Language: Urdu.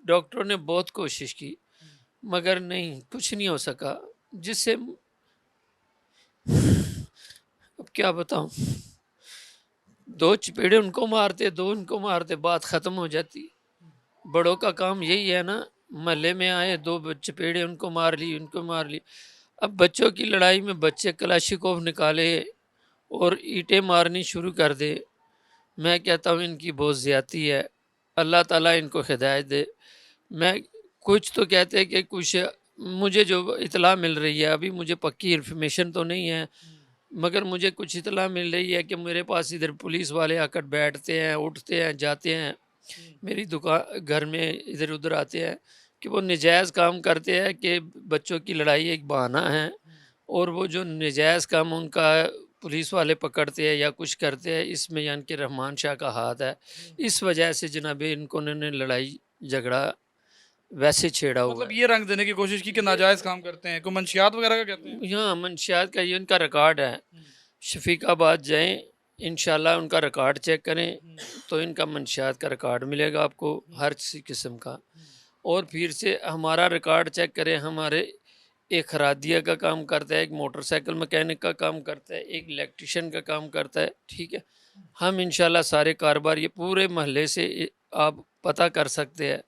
ڈاکٹروں نے بہت کوشش کی مگر نہیں، کچھ نہیں ہو سکا، جس سے اب کیا بتاؤں، دو چپیڑے ان کو مارتے، دو ان کو مارتے، بات ختم ہو جاتی۔ بڑوں کا کام یہی ہے نا، محلے میں آئے، دو چپیڑے ان کو مار لی، ان کو مار لی۔ اب بچوں کی لڑائی میں بچے کلاشیکوف نکالے اور اینٹیں مارنی شروع کر دے۔ میں کہتا ہوں ان کی بہت زیادتی ہے، اللہ تعالیٰ ان کو ہدایت دے۔ میں کچھ تو کہتے کہ کچھ، مجھے جو اطلاع مل رہی ہے، ابھی مجھے پکی انفارمیشن تو نہیں ہے، مگر مجھے کچھ اطلاع مل رہی ہے کہ میرے پاس ادھر پولیس والے آ کر بیٹھتے ہیں، اٹھتے ہیں، جاتے ہیں، میری دکان گھر میں ادھر ادھر آتے ہیں، کہ وہ نجائز کام کرتے ہیں، کہ بچوں کی لڑائی ایک بہانہ ہے، اور وہ جو نجائز کام ان کا پولیس والے پکڑتے ہیں یا کچھ کرتے ہیں، اس میں یعنی کہ رحمان شاہ کا ہاتھ ہے۔ اس وجہ سے جناب ان کو انہوں نے لڑائی جھگڑا ویسے چھیڑا ہوا مطلب ہے۔ یہ رنگ دینے کی کوشش کی کہ ناجائز کام کرتے ہیں، کوئی منشیات وغیرہ کا کہتے ہیں؟ یہاں منشیات کا یہ ان کا ریکارڈ ہے، شفیق آباد جائیں، انشاءاللہ ان کا ریکارڈ چیک کریں تو ان کا منشیات کا ریکارڈ ملے گا آپ کو، ہر قسم کا۔ اور پھر سے ہمارا ریکارڈ چیک کریں، ہمارے ایک خرادیہ کا کام کرتا ہے، ایک موٹر سائیکل مکینک کا کام کرتا ہے، ایک الیکٹریشین کا کام کرتا ہے، ٹھیک ہے۔ ہم انشاءاللہ سارے کاروبار یہ پورے محلے سے آپ پتہ کر سکتے ہیں۔